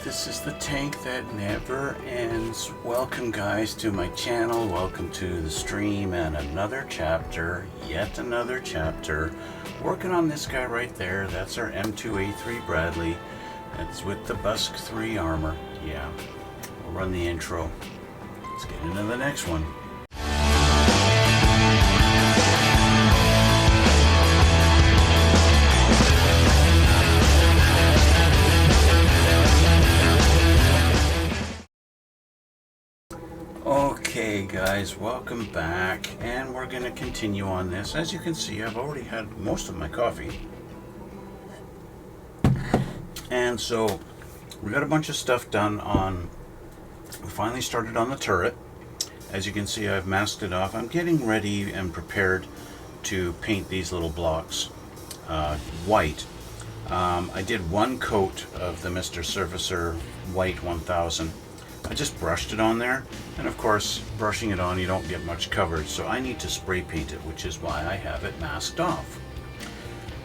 This is the tank that never ends. Welcome guys to my channel, welcome to the stream and another chapter, yet another chapter. Working on this guy right there, that's our M2A3 Bradley. That's with the Busk 3 armor. Yeah, we'll run the intro. Let's get into the next one. Okay guys, welcome back, and we're going to continue on this. As you can see, I've already had most of my coffee, and so we got a bunch of stuff done on. We finally started on the turret. As you can see, I've masked it off. I'm getting ready and prepared to paint these little blocks white. I did one coat of the Mr. Surfacer White 1000. I just brushed it on there, and of course brushing it on you don't get much coverage, so I need to spray paint it, which is why I have it masked off.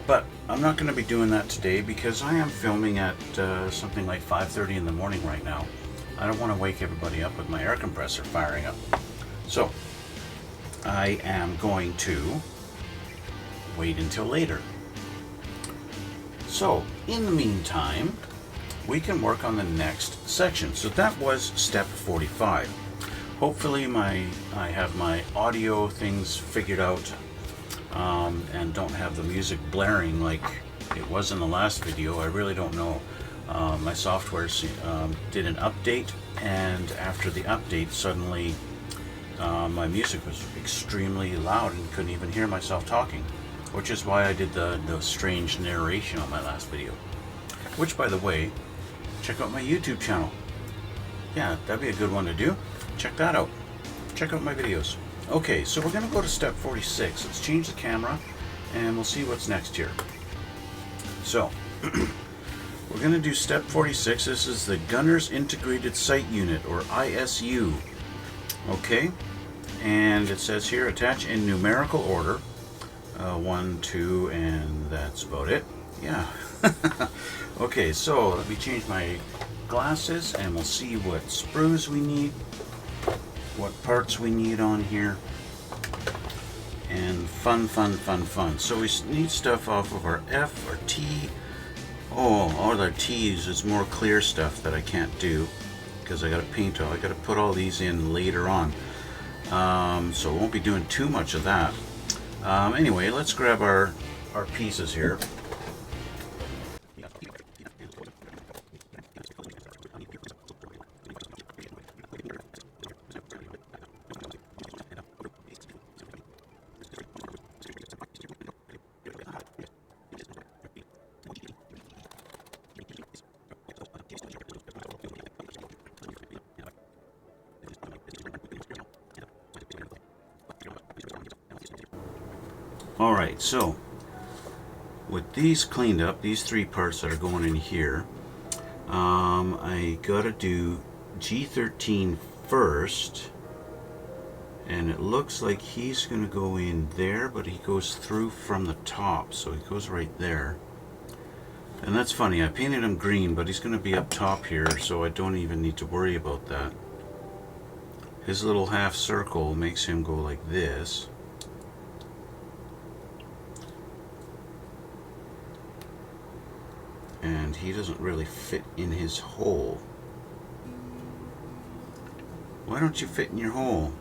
But I'm not going to be doing that today because I am filming at something like 5:30 in the morning right now. I don't want to wake everybody up with my air compressor firing up, so I am going to wait until later. So in the meantime, we can work on the next section. So that was step 45. Hopefully I have my audio things figured out and don't have the music blaring like it was in the last video. I really don't know. My software did an update, and after the update suddenly my music was extremely loud and couldn't even hear myself talking, which is why I did the strange narration on my last video, which, by the way, check out my YouTube channel. Yeah, that'd be a good one to do. Check that out. Check out my videos. Okay, so we're going to go to step 46. Let's change the camera and we'll see what's next here. So, we're going to do step 46. This is the Gunner's Integrated Sight Unit, or ISU. Okay, and it says here, attach in numerical order. 1, 2, and that's about it. Yeah. Okay, so let me change my glasses and we'll see what sprues we need, what parts we need on here, and fun. So we need stuff off of our F or T. Oh, all our T's is more clear stuff that I can't do because I got to paint all. I got to put all these in later on, so I won't be doing too much of that. Anyway, let's grab our pieces here. Alright, so with these cleaned up, these three parts that are going in here, I gotta do G13 first, and it looks like he's gonna go in there, but he goes through from the top, so he goes right there. And that's funny, I painted him green, but he's gonna be up top here, so I don't even need to worry about that. His little half circle makes him go like this. And he doesn't really fit in his hole. Why don't you fit in your hole?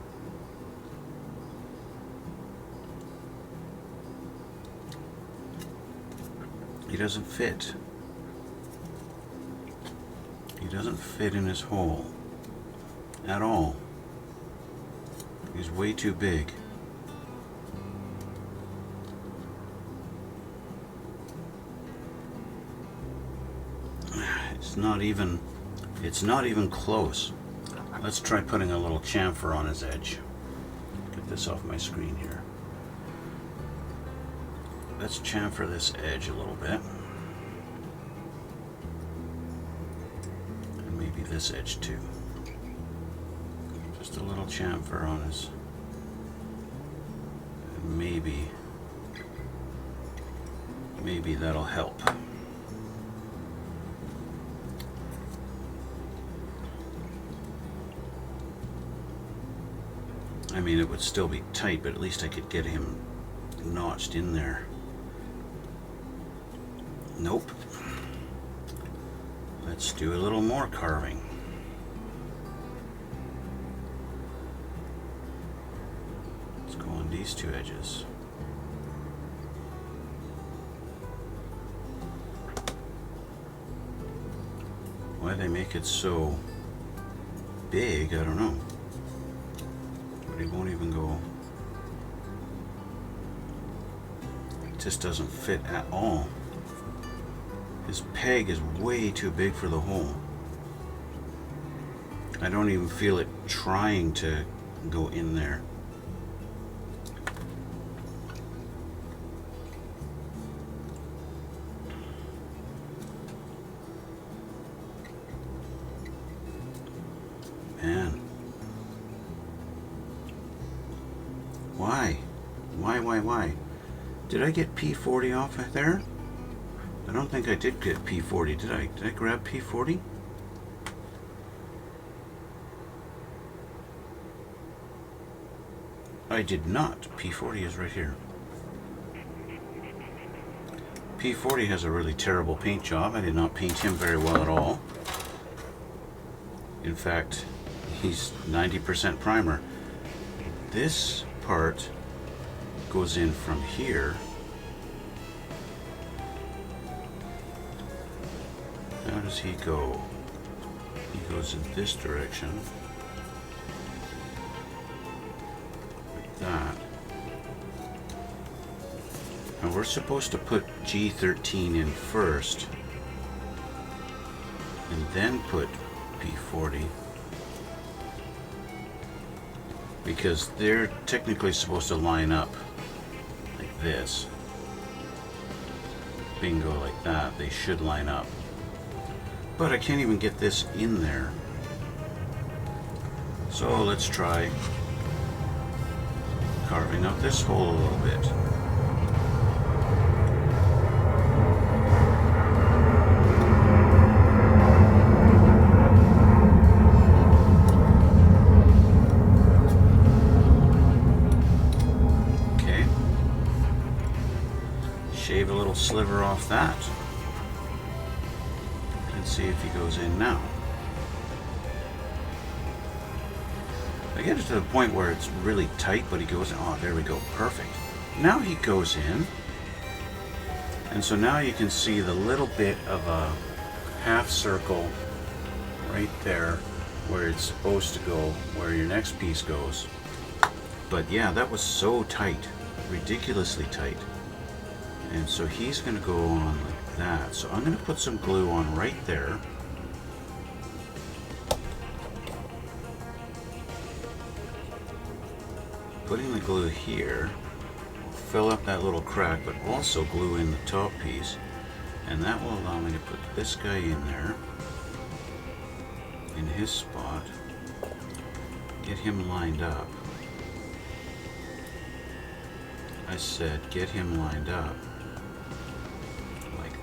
He doesn't fit. He doesn't fit in his hole at all. He's way too big. It's not even close. Let's try putting a little chamfer on his edge. Get this off my screen here. Let's chamfer this edge a little bit. And maybe this edge too. Just a little chamfer on his. And maybe that'll help. I mean, it would still be tight, but at least I could get him notched in there. Nope. Let's do a little more carving. Let's go on these two edges. Why they make it so big, I don't know. But it won't even go. It just doesn't fit at all. His peg is way too big for the hole. I don't even feel it trying to go in there. Man. Why? Why? Did I get P40 off of there? I don't think I did get P40, did I? Did I grab P40? I did not. P40 is right here. P40 has a really terrible paint job. I did not paint him very well at all. In fact, he's 90% primer. This part goes in from here. How does he go? He goes in this direction. Like that. And we're supposed to put G13 in first. And then put P40. Because they're technically supposed to line up like this. Bingo, like that. They should line up. But I can't even get this in there. So let's try carving out this hole a little bit. Okay. Shave a little sliver off that. See if he goes in now. I get it to the point where it's really tight, but he goes in. Oh, there we go. Perfect. Now he goes in. And so now you can see the little bit of a half circle right there where it's supposed to go, where your next piece goes. But yeah, that was so tight. Ridiculously tight. And so he's going to go on like that. So I'm going to put some glue on right there. Putting the glue here will fill up that little crack, but also glue in the top piece. And that will allow me to put this guy in there, in his spot, get him lined up. I said get him lined up.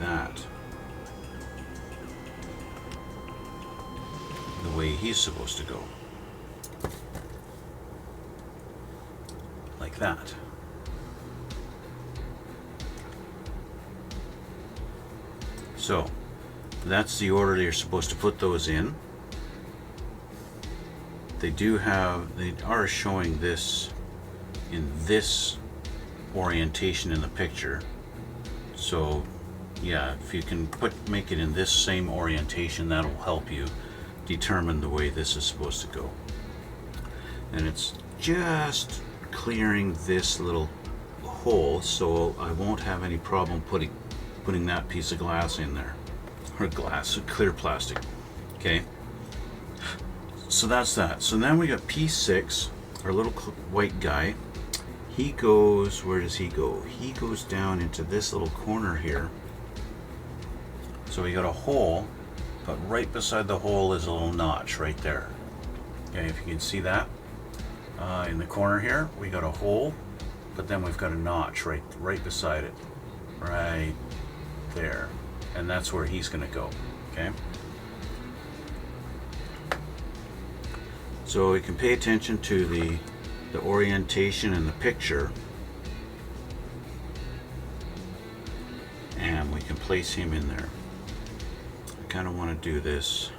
That the way he's supposed to go, like that. So that's the order you're supposed to put those in. They are showing this in this orientation in the picture. So yeah, if you can make it in this same orientation, that'll help you determine the way this is supposed to go. And it's just clearing this little hole, so I won't have any problem putting that piece of glass in there, or glass, clear plastic. Okay, so that's that. So then we got P6, our little white guy. He goes, where does he go? He goes down into this little corner here. So we got a hole, but right beside the hole is a little notch right there. Okay, if you can see that. In the corner here, we got a hole, but then we've got a notch right beside it. Right there. And that's where he's gonna go, okay? So we can pay attention to the the orientation in the picture, and we can place him in there. I kind of want to do this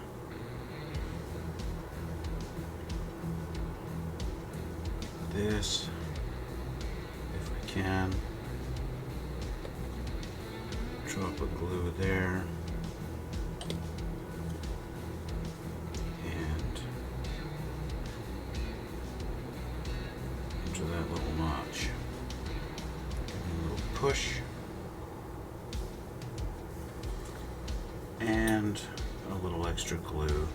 if I can. Drop a glue there, and into that little notch. Give it a little push, and a little extra glue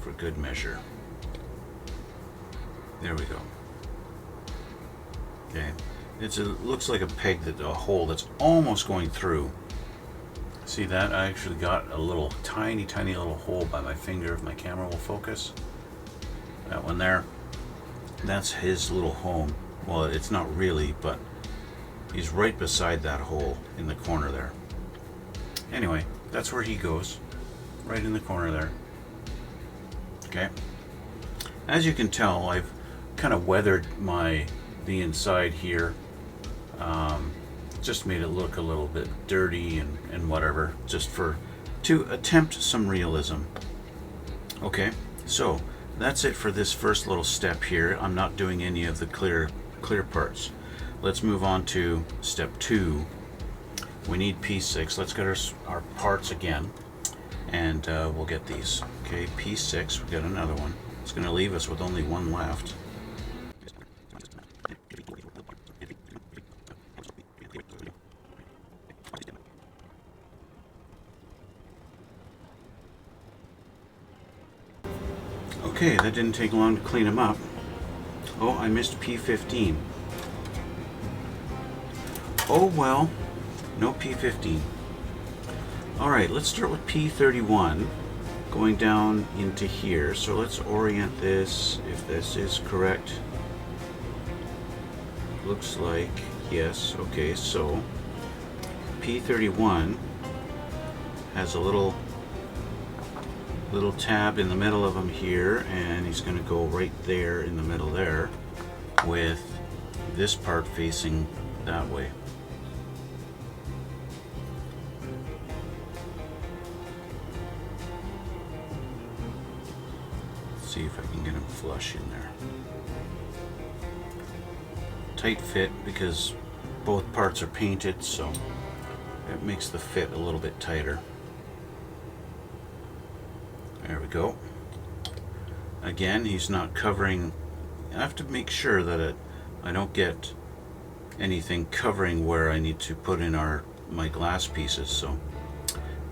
for good measure. There we go. Okay, it looks like a peg, a hole that's almost going through. See that? I actually got a little tiny little hole by my finger, if my camera will focus. That one there, that's his little home. Well, it's not really, but he's right beside that hole in the corner there. Anyway, that's where he goes, right in the corner there. Okay, as you can tell, I've kind of weathered the inside here, just made it look a little bit dirty and whatever, just to attempt some realism. Okay, so that's it for this first little step here. I'm not doing any of the clear parts. Let's move on to step 2. We need P6. Let's get our parts again, and we'll get these. Okay, P6, we got another one. It's going to leave us with only one left. Okay, that didn't take long to clean them up. Oh, I missed P15. Oh well, no P15. Alright, let's start with P31, going down into here. So let's orient this, if this is correct. Looks like, yes. Okay, so P31 has a little tab in the middle of him here, and he's going to go right there in the middle there, with this part facing that way. Let's see if I can get him flush in there. Tight fit because both parts are painted, so it makes the fit a little bit tighter. There we go. Again, he's not covering. I have to make sure that I don't get anything covering where I need to put in my glass pieces. So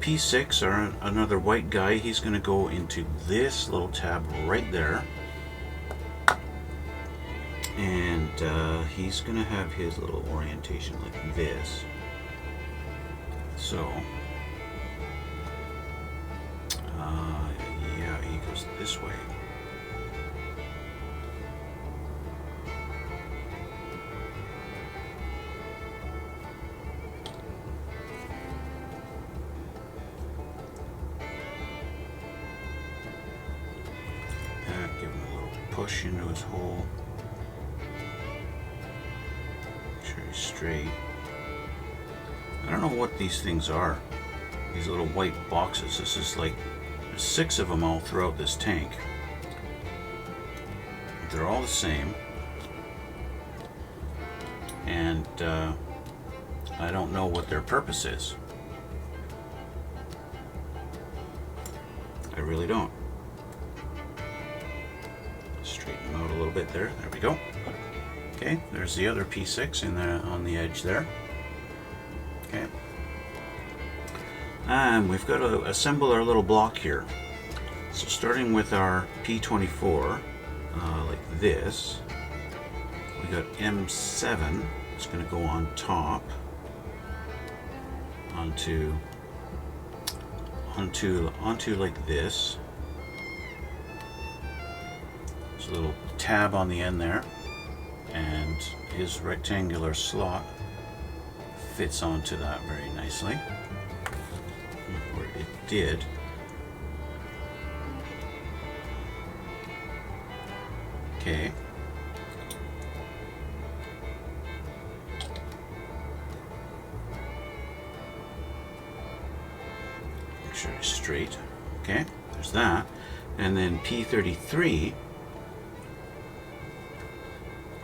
P6, or another white guy, he's going to go into this little tab right there, and he's going to have his little orientation like this. So yeah, he goes this way. Give him a little push into his hole. Make sure he's straight. I don't know what these things are. These little white boxes. This is like, there's 6 of them all throughout this tank. They're all the same. And I don't know what their purpose is. I really don't. Straighten them out a little bit there. There we go. Okay, there's the other P6 on the edge there. Okay. And we've got to assemble our little block here. So starting with our P24, like this, we got M7. It's going to go on top onto like this. There's a little tab on the end there, and his rectangular slot fits onto that very nicely. Or it did. Okay. straight. Okay, there's that. And then P33,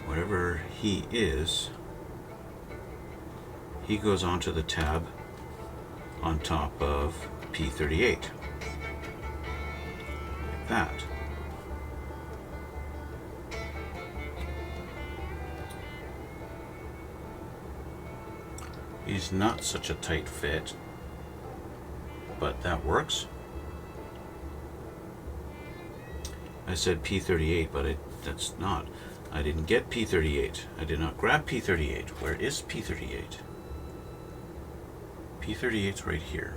whatever he is, he goes onto the tab on top of P38. Like that. He's not such a tight fit, but that works. I said P38, but that's not. I didn't get P38. I did not grab P38. Where is P38? P38's right here.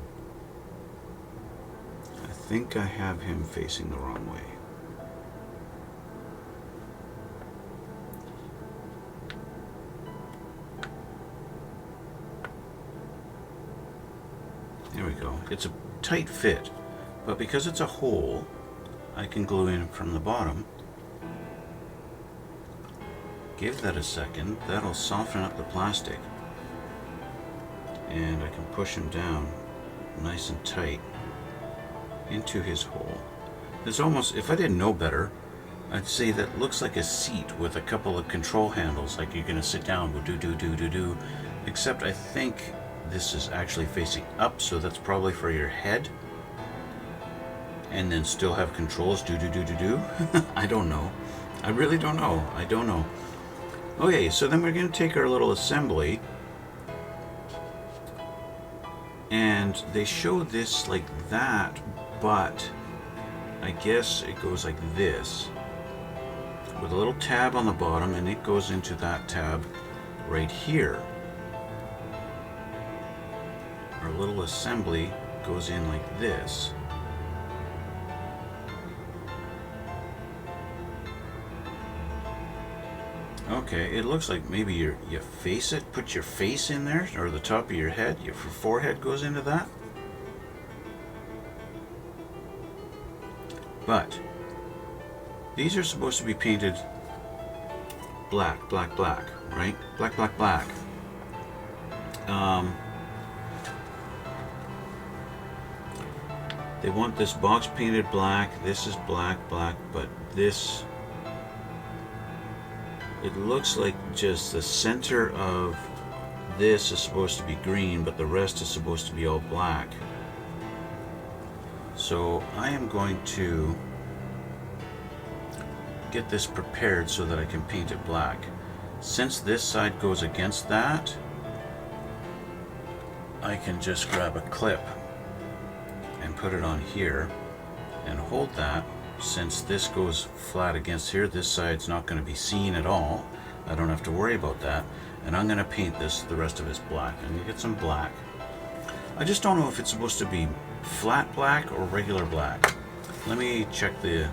I think I have him facing the wrong way. There we go. It's a tight fit, but because it's a hole, I can glue in from the bottom. Give that a second. That'll soften up the plastic. And I can push him down nice and tight into his hole. There's almost, if I didn't know better, I'd say that looks like a seat with a couple of control handles, like you're gonna sit down, go do. Except I think this is actually facing up, so that's probably for your head. And then still have controls, do. I don't know. I really don't know. I don't know. Okay, so then we're gonna take our little assembly, and they show this like that, but I guess it goes like this with a little tab on the bottom, and it goes into that tab right here. Our little assembly goes in like this. Okay, it looks like maybe you face it, put your face in there, or the top of your head, your forehead goes into that. But these are supposed to be painted black, right? Black. They want this box painted black. This is black, but this, it looks like just the center of this is supposed to be green, but the rest is supposed to be all black. So I am going to get this prepared so that I can paint it black. Since this side goes against that, I can just grab a clip and put it on here and hold that. Since this goes flat against here, this side's not going to be seen at all. I don't have to worry about that. And I'm going to paint this, the rest of it's black. And you get some black. I just don't know if it's supposed to be flat black or regular black. Let me check the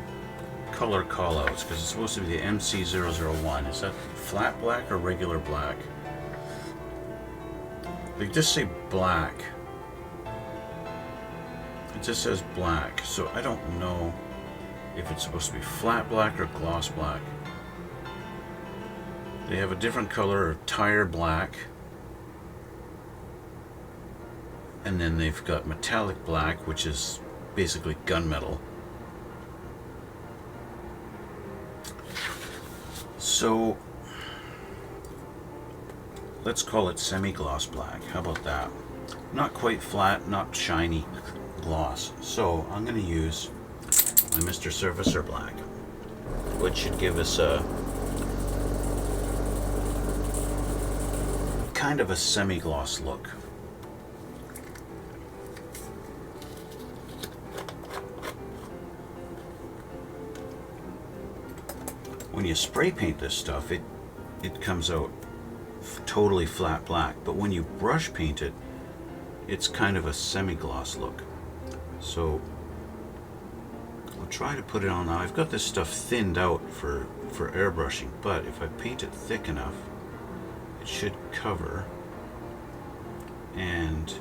color callouts, because it's supposed to be the MC001. Is that flat black or regular black? They just say black. It just says black, so I don't know if it's supposed to be flat black or gloss black. They have a different color of tire black, and then they've got metallic black, which is basically gunmetal. So let's call it semi-gloss black. How about that? Not quite flat, not shiny gloss. So I'm going to use my Mr. Surfacer Black, which should give us a kind of a semi-gloss look. When you spray paint this stuff, it comes out totally flat black, but when you brush paint it, it's kind of a semi-gloss look. So I'll try to put it on now. I've got this stuff thinned out for airbrushing, but if I paint it thick enough, it should cover and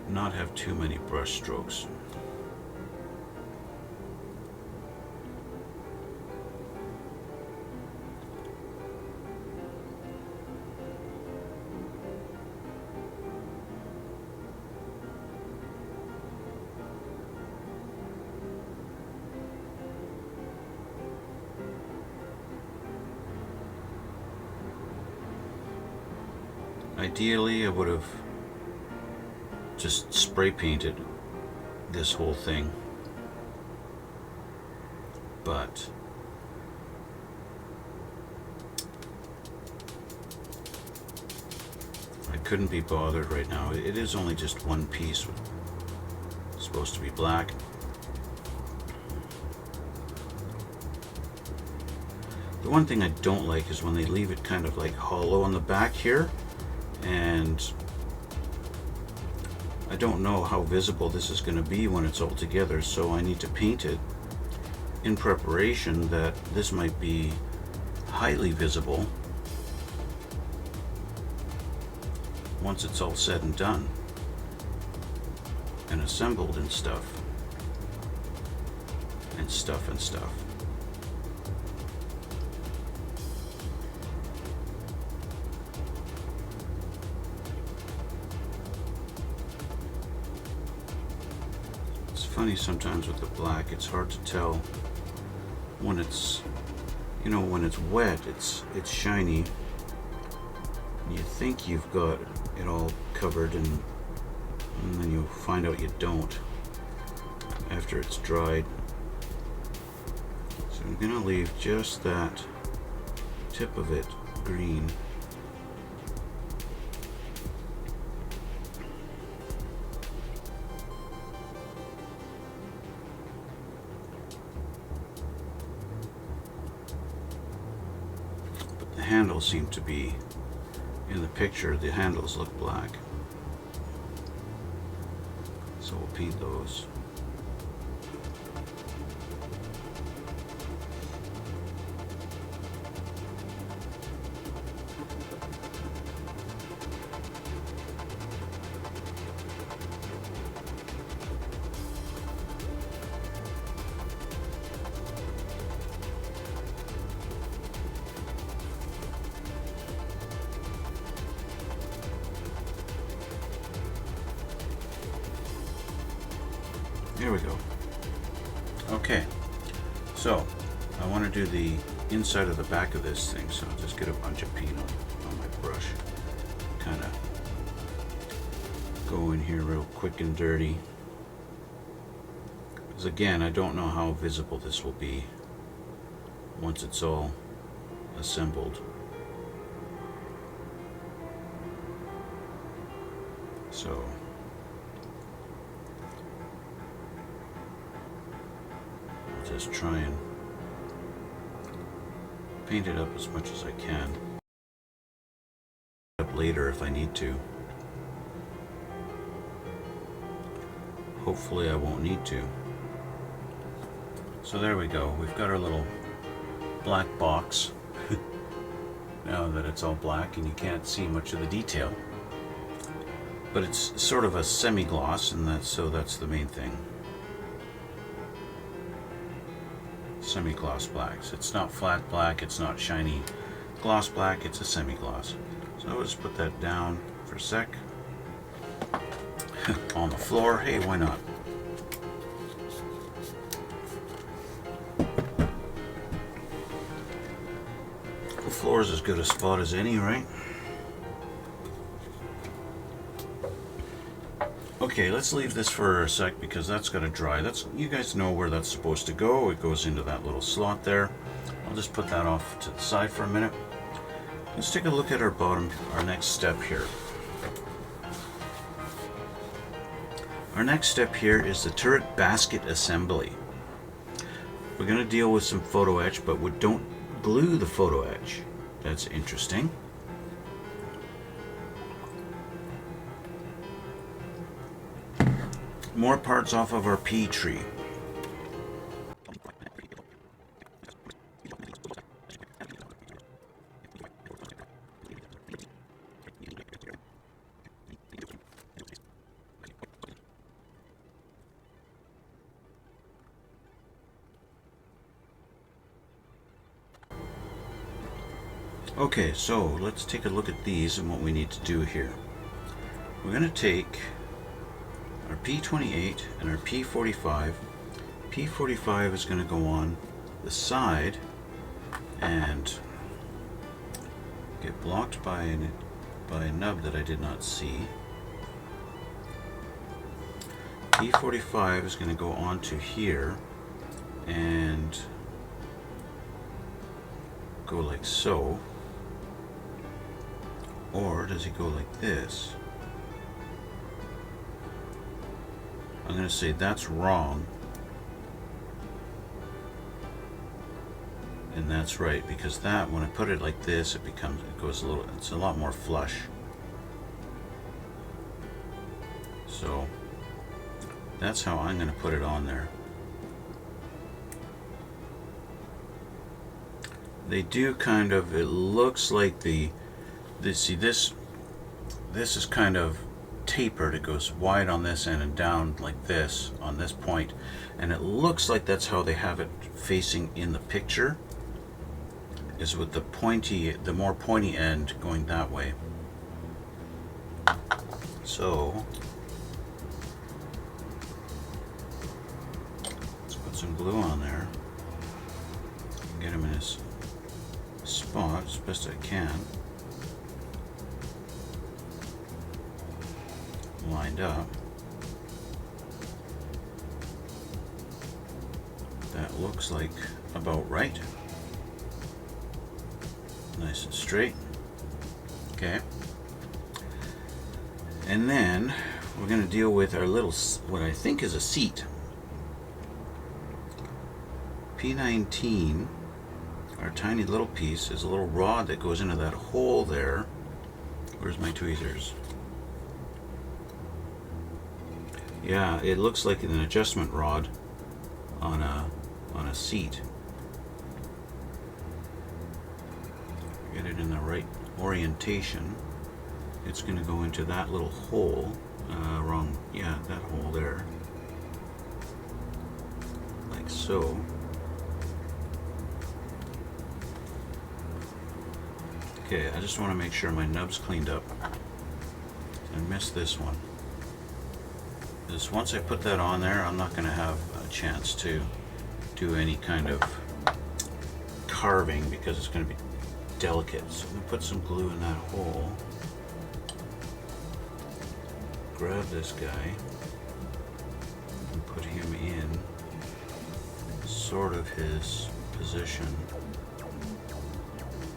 not have too many brush strokes. Ideally, I would have just spray painted this whole thing, but I couldn't be bothered right now. It is only just one piece. It's supposed to be black. The one thing I don't like is when they leave it kind of like hollow on the back here, and I don't know how visible this is going to be when it's all together, so I need to paint it in preparation that this might be highly visible once it's all said and done and assembled and stuff. It's funny sometimes with the black, it's hard to tell when it's, you know, when it's wet, it's shiny. You think you've got it all covered, and then you find out you don't after it's dried. So I'm gonna leave just that tip of it green. But the handles seem to be, in the picture, the handles look black. So we'll paint those. There we go. Okay, so I want to do the inside of the back of this thing, so I'll just get a bunch of paint on my brush. Kind of go in here real quick and dirty. Because again, I don't know how visible this will be once it's all assembled. So just try and paint it up as much as I can. Up later if I need to. Hopefully I won't need to. So there we go. We've got our little black box. Now that it's all black and you can't see much of the detail. But it's sort of a semi-gloss, and that's the main thing. Semi-gloss blacks. It's not flat black, it's not shiny gloss black, it's a semi-gloss. So I'll just put that down for a sec. On the floor, hey, why not? The floor is as good a spot as any, right? Okay, let's leave this for a sec because that's got to dry. You guys know where that's supposed to go. It goes into that little slot there. I'll just put that off to the side for a minute. Let's take a look at our next step here. Our next step here is the turret basket assembly. We're going to deal with some photo etch, but we don't glue the photo etch. That's interesting. More parts off of our pea tree. Okay, so let's take a look at these and what we need to do here. We're going to take our P28 and our P45. P45 is going to go on the side and get blocked by by a nub that I did not see. P45 is going to go onto here and go like so. Or does he go like this? I'm going to say that's wrong. And that's right, because that, when I put it like this, it's a lot more flush. So that's how I'm going to put it on there. They do kind of, it looks like see this is kind of tapered. It goes wide on this end and down like this on this point, and it looks like that's how they have it facing in the picture, is with the more pointy end going that way. So let's put some glue on there, get him in his spot as best I can, lined up. That looks like about right. Nice and straight. Okay. And then we're going to deal with our little, what I think is a seat. P19, our tiny little piece, is a little rod that goes into that hole there. Where's my tweezers? Yeah, it looks like an adjustment rod on a seat. Get it in the right orientation. It's going to go into that little hole. Wrong. Yeah, that hole there. Like so. Okay, I just want to make sure my nub's cleaned up. I missed this one. Because once I put that on there, I'm not going to have a chance to do any kind of carving because it's going to be delicate. So I'm going to put some glue in that hole. Grab this guy and put him in sort of his position.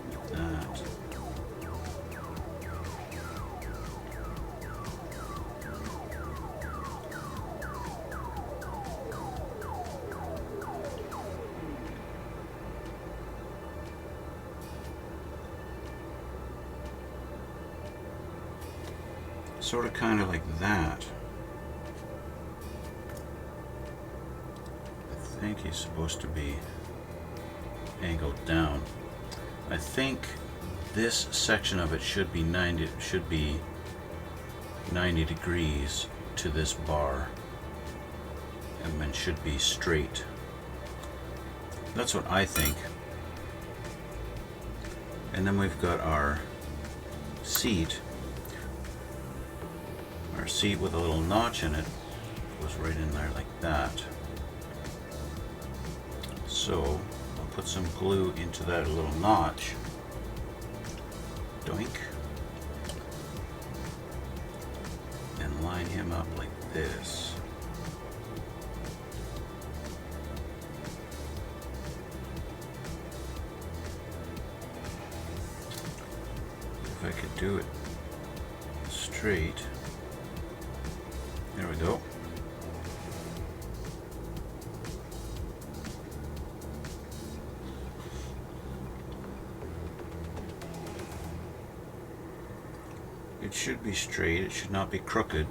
Like that. Sort of kind of like that. I think he's supposed to be angled down. I think this section of it should be 90 degrees to this bar, and then should be straight. That's what I think. And then we've got our seat. Our seat with a little notch in it goes right in there like that. So I'll put some glue into that little notch. Doink. And line him up like this. If I could do it straight. There we go. It should be straight, it should not be crooked.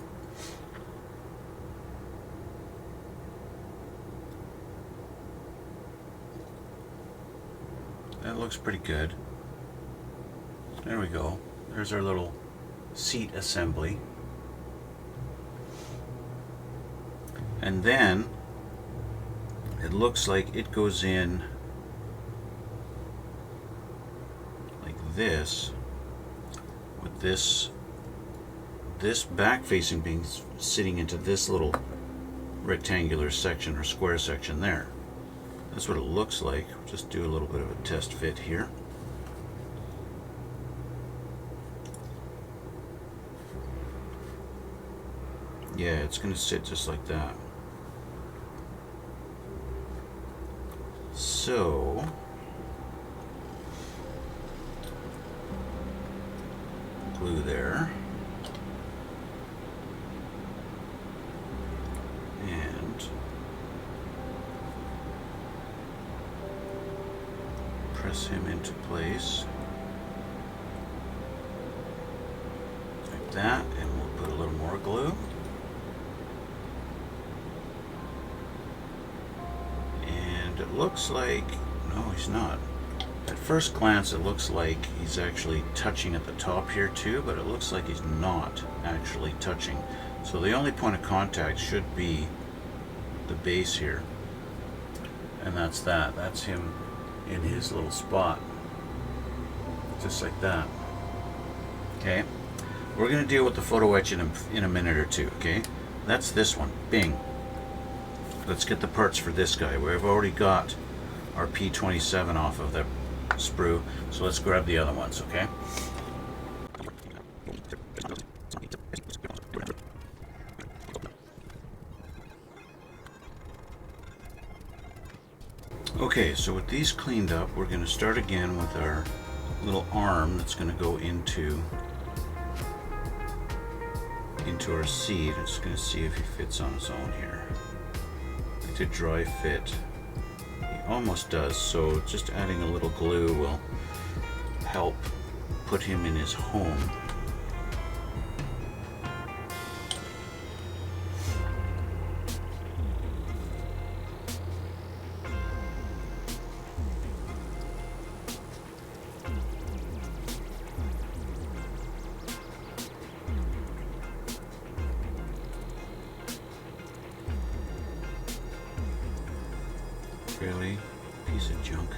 That looks pretty good. There we go. There's our little seat assembly. And then it looks like it goes in like this, with this back facing being sitting into this little rectangular section or square section there. That's what it looks like. Just do a little bit of a test fit here. Yeah, it's going to sit just like that. So glue there. And press him into place. Like that, and we'll put a little more glue. And it looks like, no, he's not. At first glance, it looks like he's actually touching at the top here too, but it looks like he's not actually touching. So the only point of contact should be the base here. And that's that. That's him in his little spot. Just like that. Okay. We're going to deal with the photo etch in a minute or two, okay? That's this one. Bing. Let's get the parts for this guy. We've already got our P27 off of the sprue, so let's grab the other ones, okay? Okay, so with these cleaned up, we're going to start again with our little arm that's going to go into our seed. I'm just going to see if he fits on his own here. To dry fit. He almost does, so just adding a little glue will help put him in his home. Really? Piece of junk.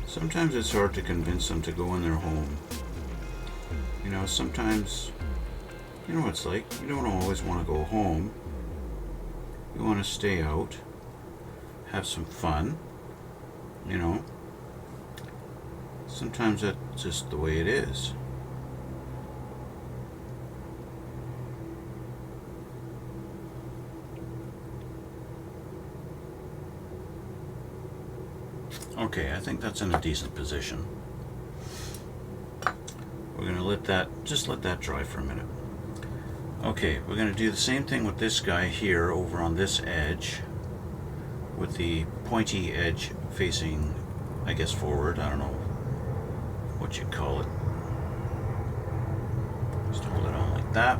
Sometimes it's hard to convince them to go in their home. You know, sometimes, you know what it's like, you don't always want to go home. You want to stay out, have some fun, you know. Sometimes that's just the way it is. Okay, I think that's in a decent position. We're going to just let that dry for a minute. Okay, we're going to do the same thing with this guy here over on this edge with the pointy edge facing, I guess, forward. I don't know what you call it. Just hold it on like that.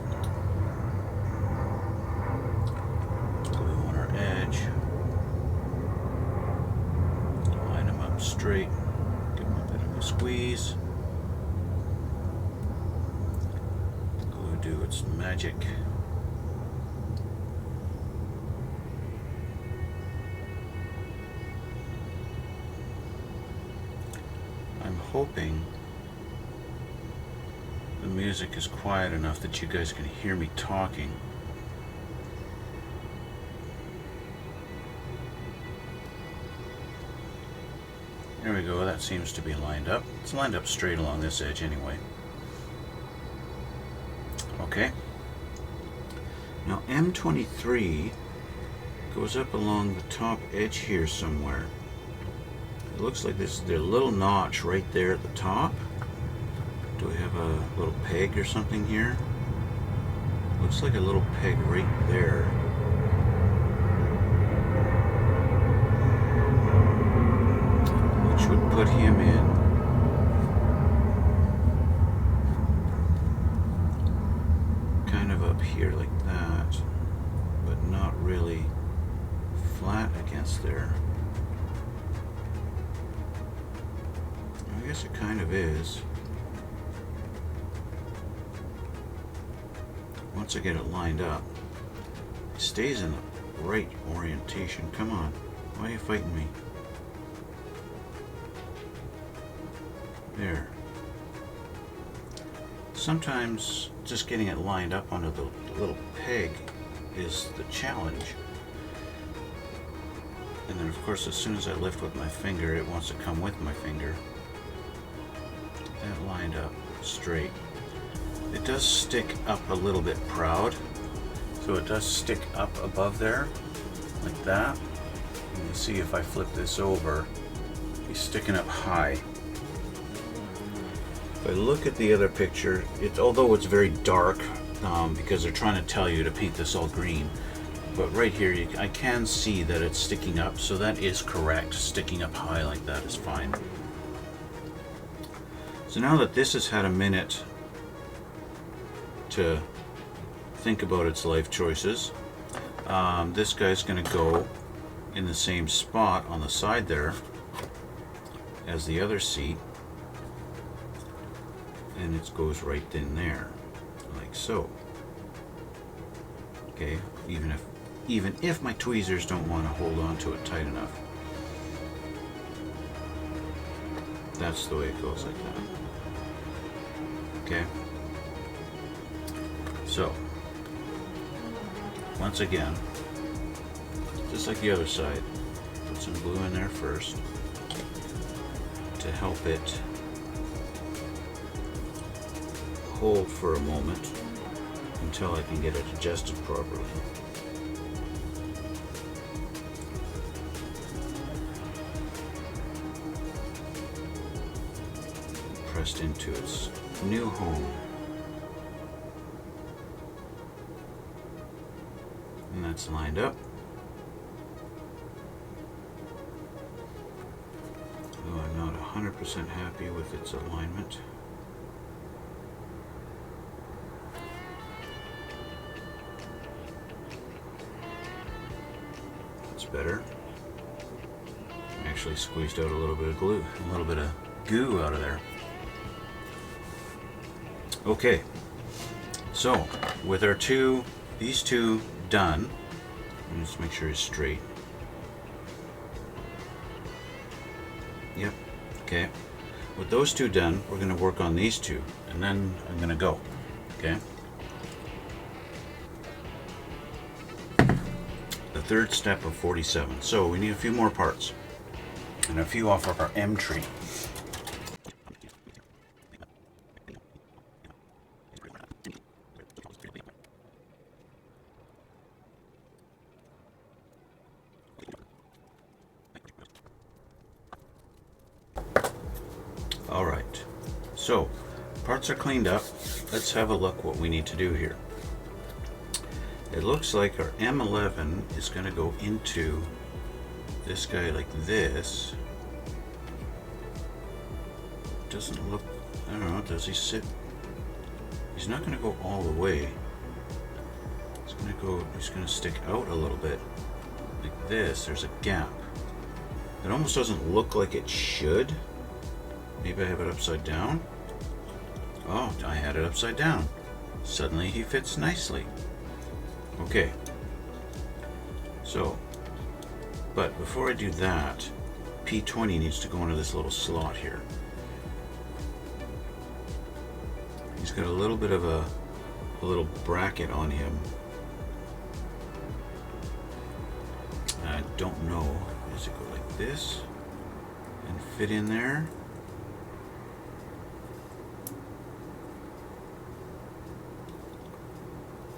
Glue on our edge. Line them up straight. Give them a bit of a squeeze. Glue do its magic. I'm hoping the music is quiet enough that you guys can hear me talking. There we go, that seems to be lined up. It's lined up straight along this edge anyway. Okay. Now M23 goes up along the top edge here somewhere. It looks like there's a little notch right there at the top. Do we have a little peg or something here? Looks like a little peg right there. Which would put him in kind of up here like that, but not really flat against there. I guess it kind of is. Once I get it lined up, it stays in the right orientation. Come on, why are you fighting me? There. Sometimes just getting it lined up onto the little peg is the challenge. And then of course as soon as I lift with my finger, it wants to come with my finger. That lined up straight. It does stick up a little bit proud. So it does stick up above there, like that. And you see if I flip this over, he's sticking up high. If I look at the other picture, although it's very dark, because they're trying to tell you to paint this all green, but right here I can see that it's sticking up, so that is correct. Sticking up high like that is fine. So now that this has had a minute to think about its life choices, this guy's going to go in the same spot on the side there as the other seat, and it goes right in there, like so. Okay, even if my tweezers don't want to hold on to it tight enough, that's the way it goes, like that. Okay, so once again, just like the other side, put some glue in there first to help it hold for a moment until I can get it adjusted properly. Pressed into its new home. And that's lined up. Though I'm not 100% happy with its alignment. It's better. I actually squeezed out a little bit of glue, a little bit of goo out of there. Okay, so with our these two done, let me just make sure it's straight. Yep, okay. With those two done, we're going to work on these two, and then I'm going to go, okay? The third step of 47. So we need a few more parts, and a few off of our M tree. Alright, so parts are cleaned up. Let's have a look what we need to do here. It looks like our M11 is going to go into this guy like this. Doesn't look, I don't know, does he sit? He's not going to go all the way. He's going to stick out a little bit like this. There's a gap. It almost doesn't look like it should. Maybe I have it upside down. Oh, I had it upside down. Suddenly he fits nicely. Okay. So, but before I do that, P20 needs to go into this little slot here. He's got a little bit of a little bracket on him. I don't know. Does it go like this and fit in there?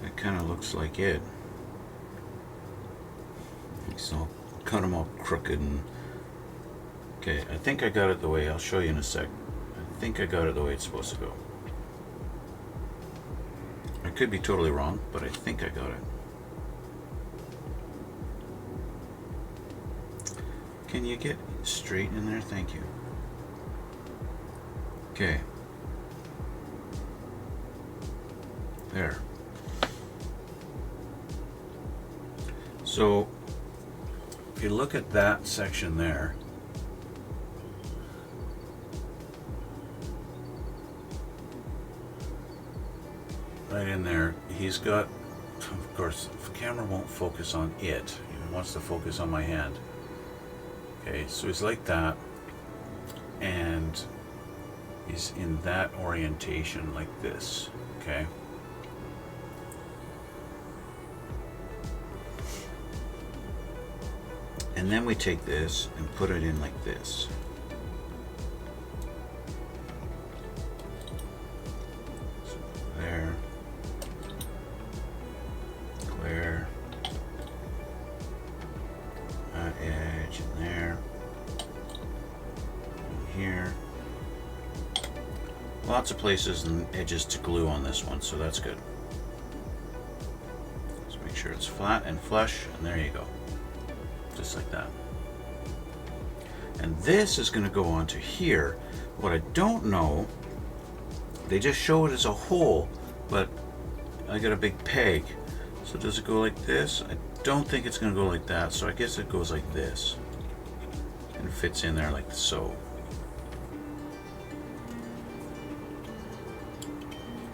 That kind of looks like it. So I'll cut them all crooked and... Okay, I think I got it the way, I'll show you in a sec. I think I got it the way it's supposed to go. I could be totally wrong, but I think I got it. Can you get straight in there? Thank you. Okay. There. So, if you look at that section there, right in there, he's got, of course, the camera won't focus on it. It wants to focus on my hand. Okay, so he's like that, and he's in that orientation like this, okay? And then we take this and put it in like this. So there. Clear. That edge in there. And here. Lots of places and edges to glue on this one, so that's good. Just make sure it's flat and flush, and there you go. Just like that. And this is going to go onto here. What I don't know, they just show it as a hole, but I got a big peg. So does it go like this? I don't think it's going to go like that, so I guess it goes like this. And fits in there like so.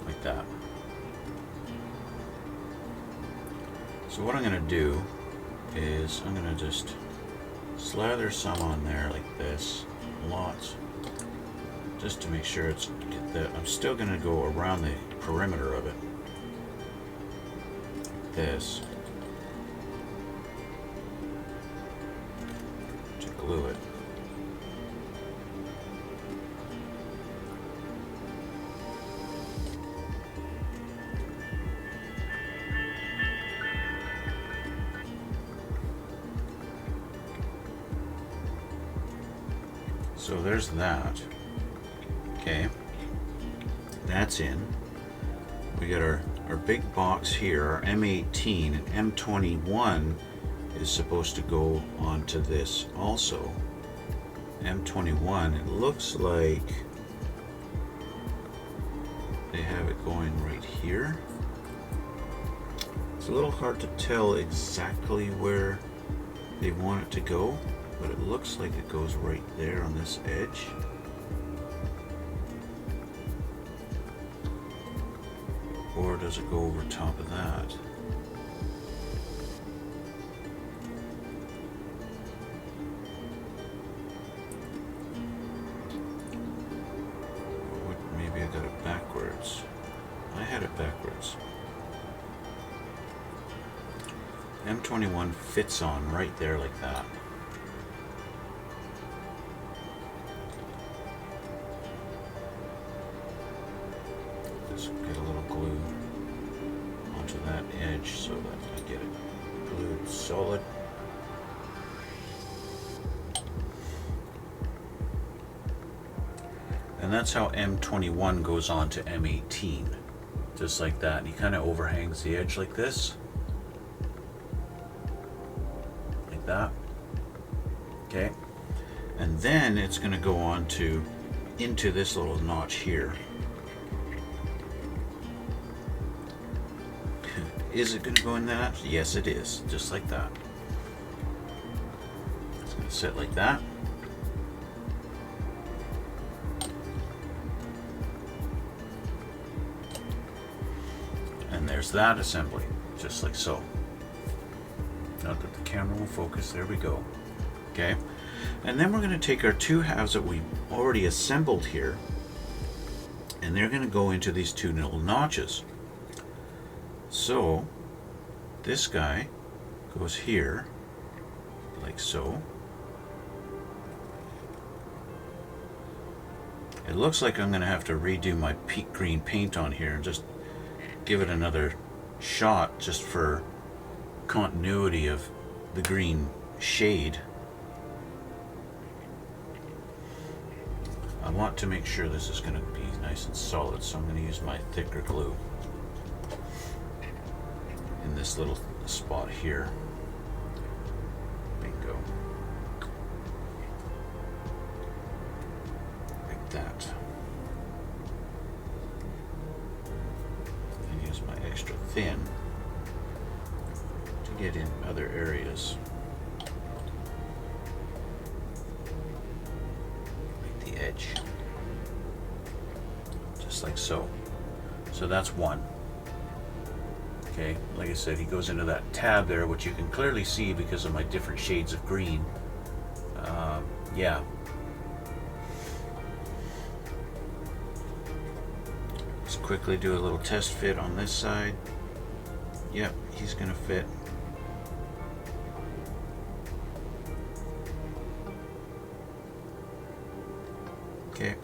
Like that. So what I'm going to do is I'm going to just slather some on there like this, lots, just to make sure it's get that. I'm still going to go around the perimeter of it like this to glue it. So there's that. Okay, that's in. We got our big box here, our M18, and M21 is supposed to go onto this also. M21, it looks like they have it going right here. It's a little hard to tell exactly where they want it to go, but it looks like it goes right there on this edge. Or does it go over top of that? Maybe I got it backwards. I had it backwards. M21 fits on right there like that. Just get a little glue onto that edge so that I get it glued solid. And that's how M21 goes on to M18. Just like that. And he kind of overhangs the edge like this. Like that. Okay. And then it's going to go on to into this little notch here. Is it going to go in that? Yes, it is. Just like that. It's going to sit like that. And there's that assembly. Just like so. Not that the camera will focus. There we go. Okay. And then we're going to take our two halves that we already assembled here. And they're going to go into these two little notches. So this guy goes here like so. It looks like I'm going to have to redo my peat green paint on here and just give it another shot just for continuity of the green shade. I want to make sure this is going to be nice and solid, so I'm going to use my thicker glue in this little spot here. Bingo. Like that. And use my extra thin to get in other areas. Like the edge. Just like so. So that's one. Okay, like I said, he goes into that tab there, which you can clearly see because of my different shades of green. Yeah. Let's quickly do a little test fit on this side. Yep, he's gonna fit. Okay.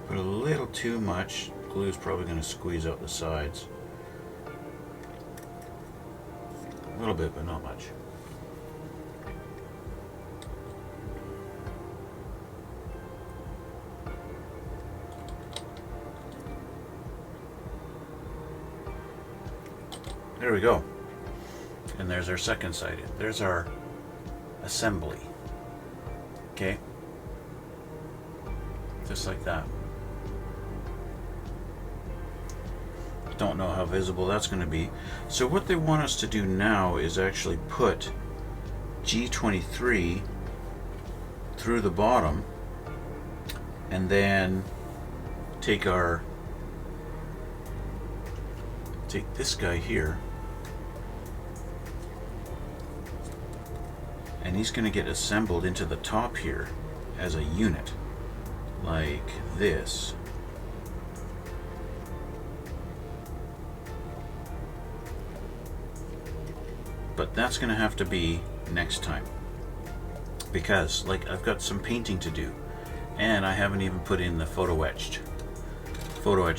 Put a little too much. Glue is probably going to squeeze out the sides. A little bit, but not much. There we go. And there's our second side. There's our assembly. Okay? Just like that. Don't know how visible that's going to be. So what they want us to do now is actually put G23 through the bottom, and then take this guy here, and he's going to get assembled into the top here as a unit like this. But that's going to have to be next time, because like I've got some painting to do, and I haven't even put in the photo etch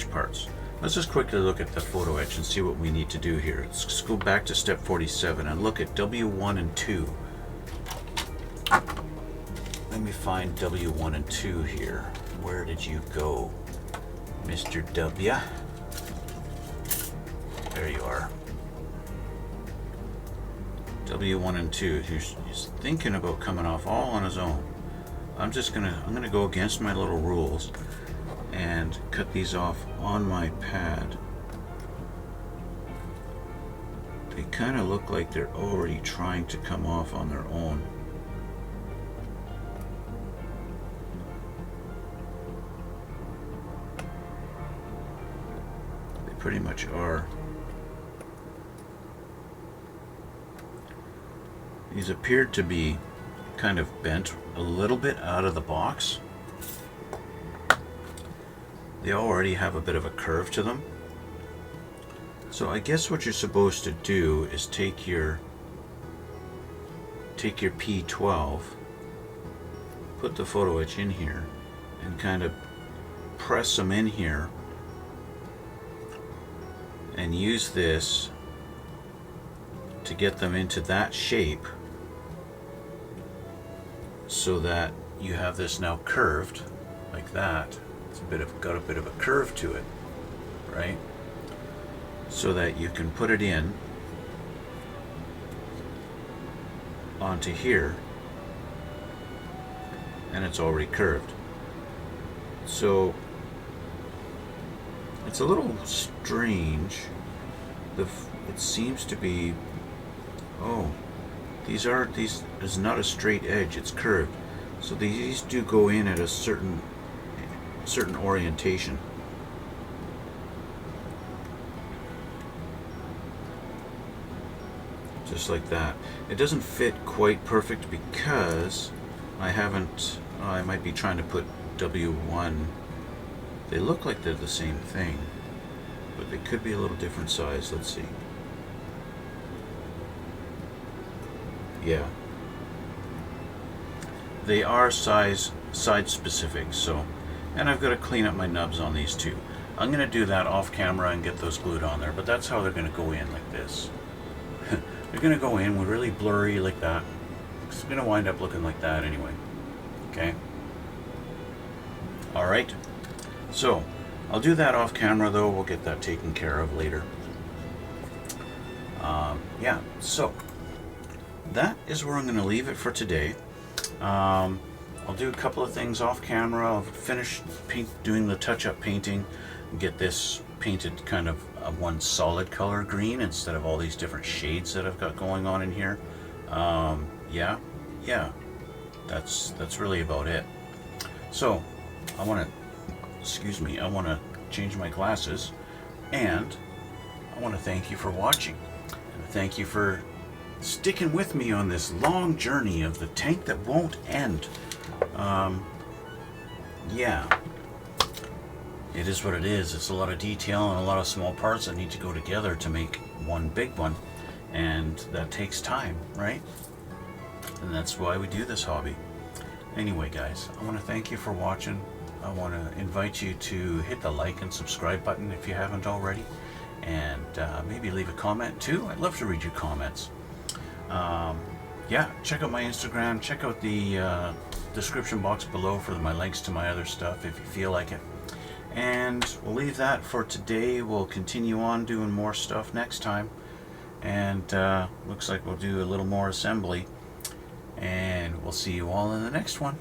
parts. Let's just quickly look at the photo etch and see what we need to do here. Let's go back to step 47 and look at W1 and 2. Let me find W1 and 2 here. Where did you go, Mr. W? There you are. W1 and 2. He's thinking about coming off all on his own. I'm gonna go against my little rules and cut these off on my pad. They kind of look like they're already trying to come off on their own. They pretty much are. These appeared to be kind of bent a little bit out of the box. They already have a bit of a curve to them. So I guess what you're supposed to do is take your P12, put the photo etch in here, and kind of press them in here, and use this to get them into that shape, so that you have this now curved like that. It's got a bit of a curve to it, right? So that you can put it in onto here, and it's already curved. So it's a little strange. It seems to be, oh, these is not a straight edge, it's curved. So these do go in at a certain orientation. Just like that. It doesn't fit quite perfect because I might be trying to put W1. They look like they're the same thing, but they could be a little different size. Let's see. Yeah. They are side specific, so, and I've got to clean up my nubs on these too. I'm going to do that off camera and get those glued on there, but that's how they're going to go in, like this. They're going to go in with really blurry like that. It's going to wind up looking like that anyway. Okay? Alright. So, I'll do that off camera though. We'll get that taken care of later. Yeah, so that is where I'm going to leave it for today. I'll do a couple of things off camera. I'll finish doing the touch-up painting and get this painted kind of one solid color green instead of all these different shades that I've got going on in here. Yeah, that's really about it. So I want to change my glasses, and I want to thank you for watching, and thank you for sticking with me on this long journey of the tank that won't end. Yeah, it is what it is. It's a lot of detail and a lot of small parts that need to go together to make one big one. and that takes time, right? And that's why we do this hobby. Anyway, guys, I want to thank you for watching. I want to invite you to hit the like and subscribe button if you haven't already, and maybe leave a comment too. I'd love to read your comments. Yeah, check out my Instagram, check out the description box below for my links to my other stuff if you feel like it. And we'll leave that for today. We'll continue on doing more stuff next time, and looks like we'll do a little more assembly, and we'll see you all in the next one.